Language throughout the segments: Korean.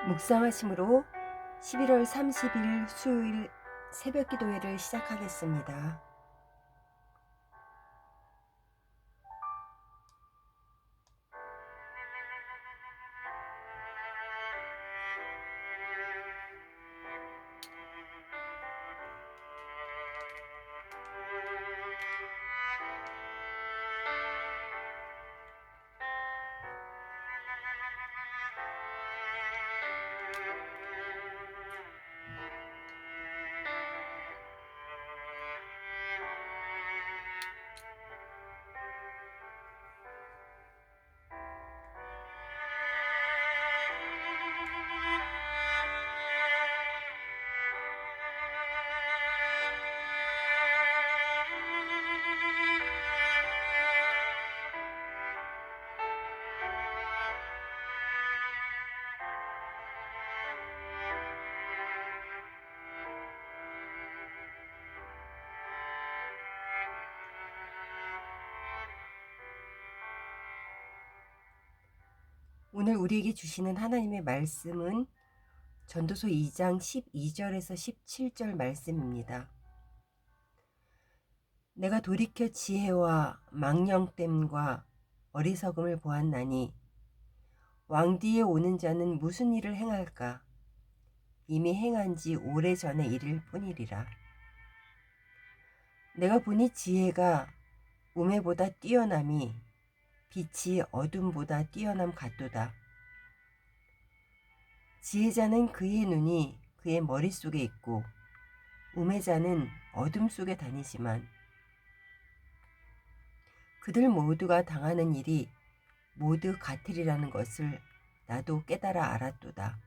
묵상하심으로 11월 30일 수요일 새벽 기도회를 시작하겠습니다. 오늘 우리에게 주시는 하나님의 말씀은 전도서 2장 12절에서 17절 말씀입니다. 내가 돌이켜 지혜와 망령됨과 어리석음을 보았나니 왕 뒤에 오는 자는 무슨 일을 행할까? 이미 행한 지 오래전의 일일 뿐이리라. 내가 보니 지혜가 우매보다 뛰어남이 빛이 어둠보다 뛰어남 같도다. 지혜자는 그의 눈이 그의 머릿속에 있고 우매자는 어둠 속에 다니지만 그들 모두가 당하는 일이 모두 같으리라는 것을 나도 깨달아 알았도다.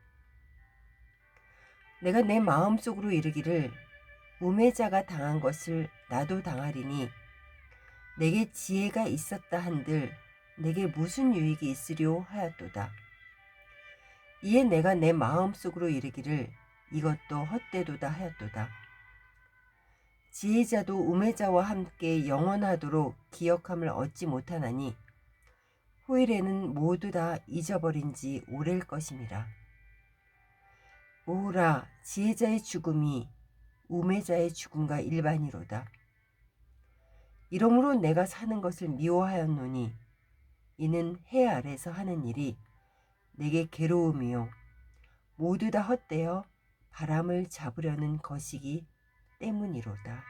내가 내 마음속으로 이르기를 우매자가 당한 것을 나도 당하리니 내게 지혜가 있었다 한들 내게 무슨 유익이 있으려 하였도다. 이에 내가 내 마음속으로 이르기를 이것도 헛되도다 하였도다. 지혜자도 우매자와 함께 영원하도록 기억함을 얻지 못하나니 후일에는 모두 다 잊어버린 지 오래일 것임이라. 오라, 지혜자의 죽음이 우매자의 죽음과 일반이로다. 이러므로 내가 사는 것을 미워하였노니 이는 해 아래서 하는 일이 내게 괴로움이요 모두 다 헛되어 바람을 잡으려는 것이기 때문이로다.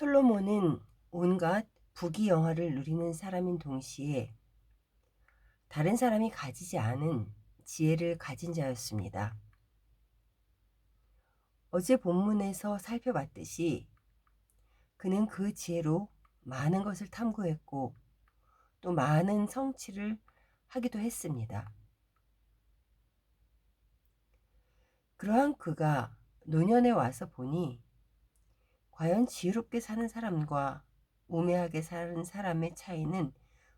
솔로몬은 온갖 부귀영화를 누리는 사람인 동시에 다른 사람이 가지지 않은 지혜를 가진 자였습니다. 어제 본문에서 살펴봤듯이 그는 그 지혜로 많은 것을 탐구했고 또 많은 성취를 하기도 했습니다. 그러한 그가 노년에 와서 보니 과연 지혜롭게 사는 사람과 우매하게 사는 사람의 차이는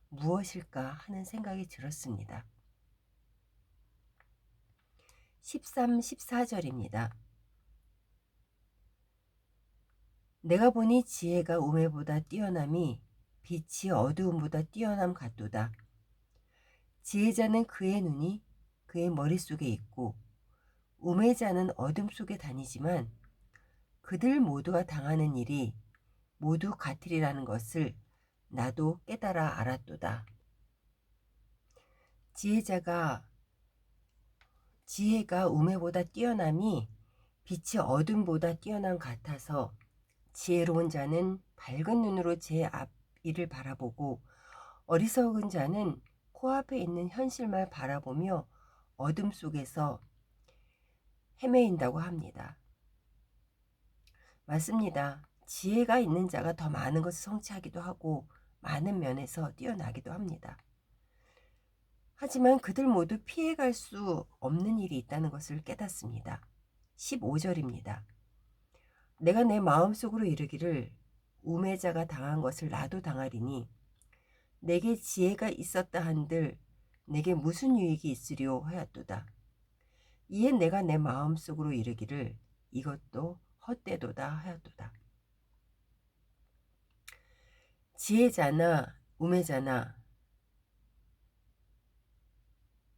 무엇일까 하는 생각이 들었습니다. 13, 14절입니다. 내가 보니 지혜가 우매보다 뛰어남이 빛이 어두움보다 뛰어남 같도다. 지혜자는 그의 눈이 그의 머릿속에 있고 우매자는 어둠 속에 다니지만 그들 모두가 당하는 일이 모두 같으리라는 것을 나도 깨달아 알았도다. 지혜자가 지혜가 우매보다 뛰어남이 빛이 어둠보다 뛰어남 같아서 지혜로운 자는 밝은 눈으로 제 앞 일을 바라보고 어리석은 자는 코앞에 있는 현실만 바라보며 어둠 속에서 헤매인다고 합니다. 맞습니다. 지혜가 있는 자가 더 많은 것을 성취하기도 하고 많은 면에서 뛰어나기도 합니다. 하지만 그들 모두 피해갈 수 없는 일이 있다는 것을 깨닫습니다. 15절입니다. 내가 내 마음속으로 이르기를 우매자가 당한 것을 나도 당하리니 내게 지혜가 있었다 한들 내게 무슨 유익이 있으리요 하였도다. 이에 내가 내 마음속으로 이르기를 이것도 헛되도다 하였도다. 지혜자나 우매자나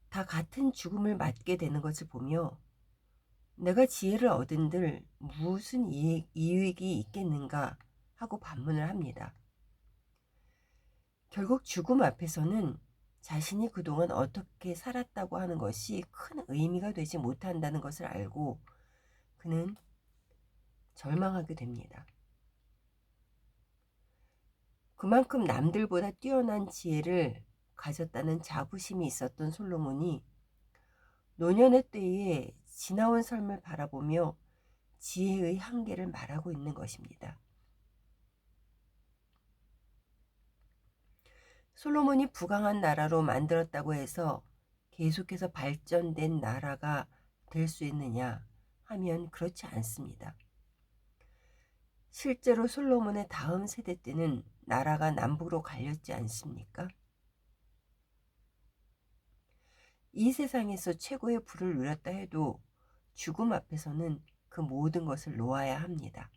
다 같은 죽음을 맞게 되는 것을 보며 내가 지혜를 얻은들 무슨 이익이 있겠는가 하고 반문을 합니다. 결국 죽음 앞에서는 자신이 그동안 어떻게 살았다고 하는 것이 큰 의미가 되지 못한다는 것을 알고 그는 절망하게 됩니다. 그만큼 남들보다 뛰어난 지혜를 가졌다는 자부심이 있었던 솔로몬이 노년의 때에 지나온 삶을 바라보며 지혜의 한계를 말하고 있는 것입니다. 솔로몬이 부강한 나라로 만들었다고 해서 계속해서 발전된 나라가 될 수 있느냐 하면 그렇지 않습니다. 실제로 솔로몬의 다음 세대 때는 나라가 남북으로 갈렸지 않습니까? 이 세상에서 최고의 부를 누렸다 해도 죽음 앞에서는 그 모든 것을 놓아야 합니다.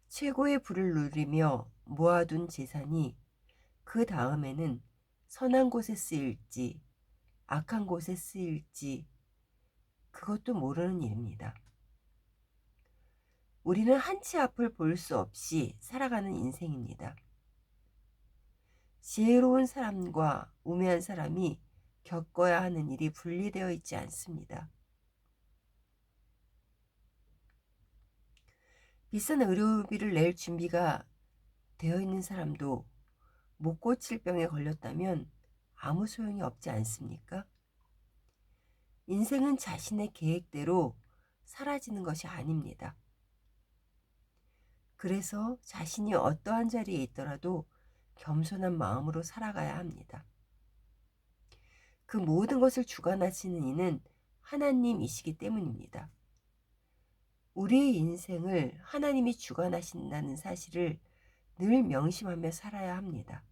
최고의 부를 누리며 모아둔 재산이 그 다음에는 선한 곳에 쓰일지 악한 곳에 쓰일지 그것도 모르는 일입니다. 우리는 한치 앞을 볼 수 없이 살아가는 인생입니다. 지혜로운 사람과 우매한 사람이 겪어야 하는 일이 분리되어 있지 않습니다. 비싼 의료비를 낼 준비가 되어 있는 사람도 못 고칠 병에 걸렸다면 아무 소용이 없지 않습니까? 인생은 자신의 계획대로 사라지는 것이 아닙니다. 그래서 자신이 어떠한 자리에 있더라도 겸손한 마음으로 살아가야 합니다. 그 모든 것을 주관하시는 이는 하나님이시기 때문입니다. 우리의 인생을 하나님이 주관하신다는 사실을 늘 명심하며 살아야 합니다.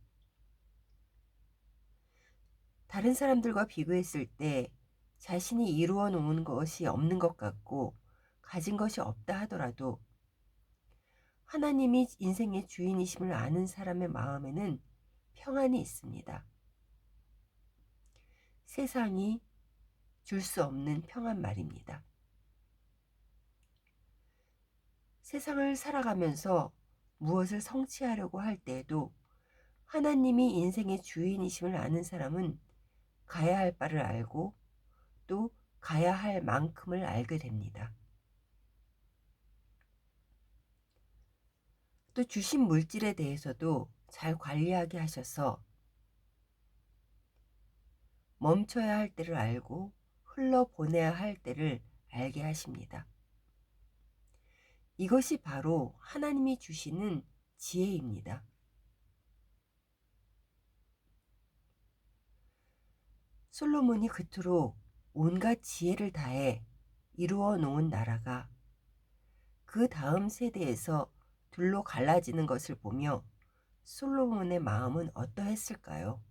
다른 사람들과 비교했을 때 자신이 이루어 놓은 것이 없는 것 같고 가진 것이 없다 하더라도 하나님이 인생의 주인이심을 아는 사람의 마음에는 평안이 있습니다. 세상이 줄 수 없는 평안 말입니다. 세상을 살아가면서 무엇을 성취하려고 할 때에도 하나님이 인생의 주인이심을 아는 사람은 가야 할 바를 알고 또 가야 할 만큼을 알게 됩니다. 또 주신 물질에 대해서도 잘 관리하게 하셔서 멈춰야 할 때를 알고 흘러보내야 할 때를 알게 하십니다. 이것이 바로 하나님이 주시는 지혜입니다. 솔로몬이 그토록 온갖 지혜를 다해 이루어 놓은 나라가 그 다음 세대에서 둘로 갈라지는 것을 보며 솔로몬의 마음은 어떠했을까요?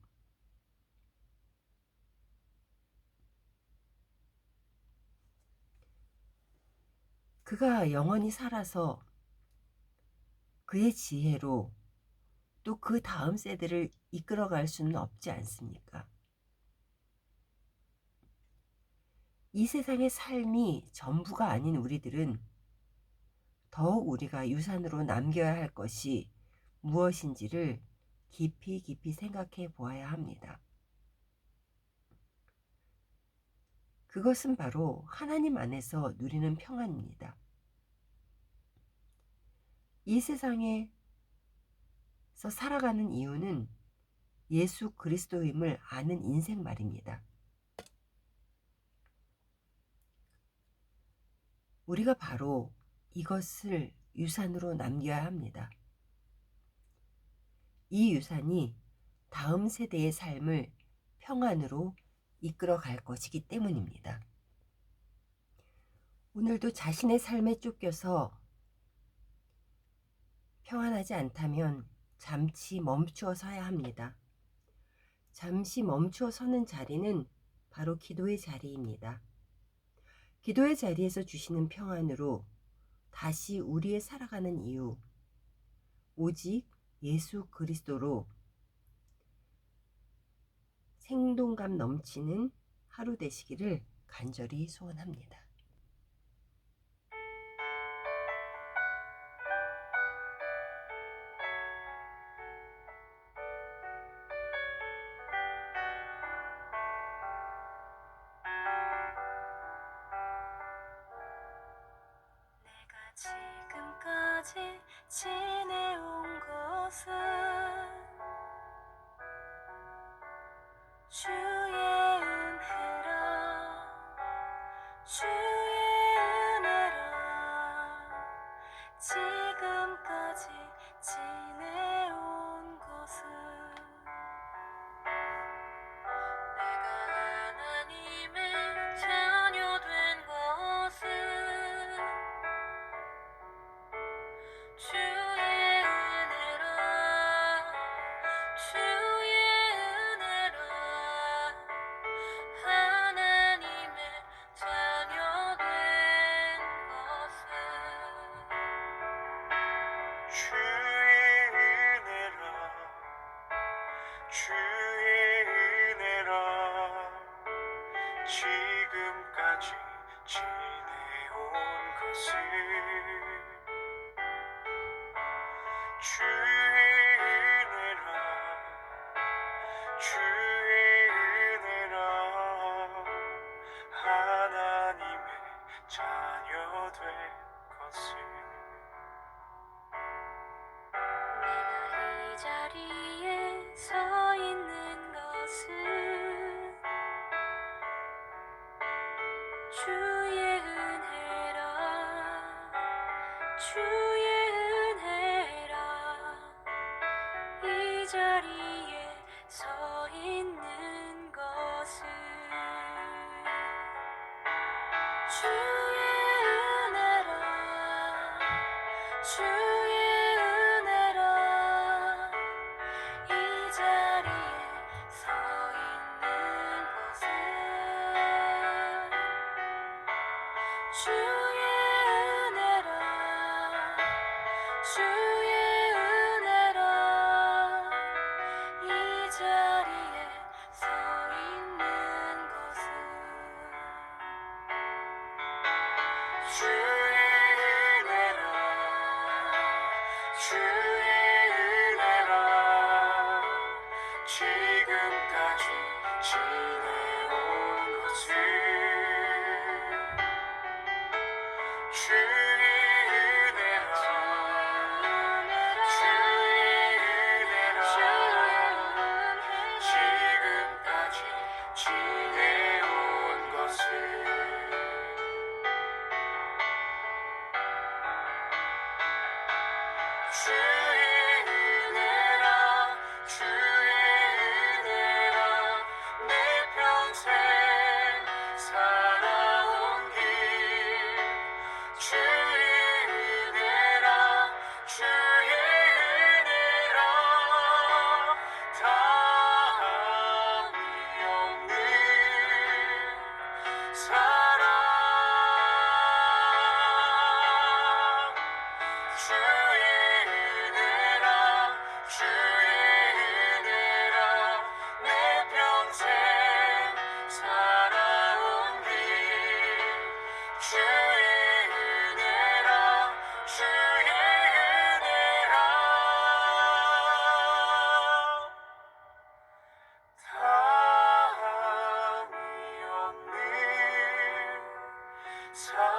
그가 영원히 살아서 그의 지혜로 또 그 다음 세대를 이끌어갈 수는 없지 않습니까? 이 세상의 삶이 전부가 아닌 우리들은 더욱 우리가 유산으로 남겨야 할 것이 무엇인지를 깊이 깊이 생각해 보아야 합니다. 그것은 바로 하나님 안에서 누리는 평안입니다. 이 세상에서 살아가는 이유는 예수 그리스도임을 아는 인생 말입니다. 우리가 바로 이것을 유산으로 남겨야 합니다. 이 유산이 다음 세대의 삶을 평안으로 이끌어 갈 것이기 때문입니다. 오늘도 자신의 삶에 쫓겨서 평안하지 않다면 잠시 멈추어 서야 합니다. 잠시 멈추어 서는 자리는 바로 기도의 자리입니다. 기도의 자리에서 주시는 평안으로 다시 우리의 살아가는 이유, 오직 예수 그리스도로 생동감 넘치는 하루 되시기를 간절히 소원합니다. 지금까지 지내온 것은 주의 은혜라 주의 은혜라 지금까지 지내온 것은 내가 하나님의 자녀 된 것은 주의 은혜라 주의 은혜라 하나님의 자녀 된 것은 주의 은혜라 주의 은혜라 지금까지 지내온 것은 주의 은혜라 주의 은혜라 하나님의 자녀 된 것은 내가 이 자리에 서 있는 것은 주의 은혜라 주의 은혜라 이 자리에 서 있는 것은 주의 은혜라 주의 은혜라 이 자리에 서 있는 것은 주의 은혜라 주의 은혜라 이 자리에 서 있는 것은 주의 은혜라 주의 은혜라 지금까지 지내온 것은 주의 은혜라 주의 은혜라 지금까지 지내온 것은 주의 은혜라 주의 은혜라 내 평생 살아온 길 서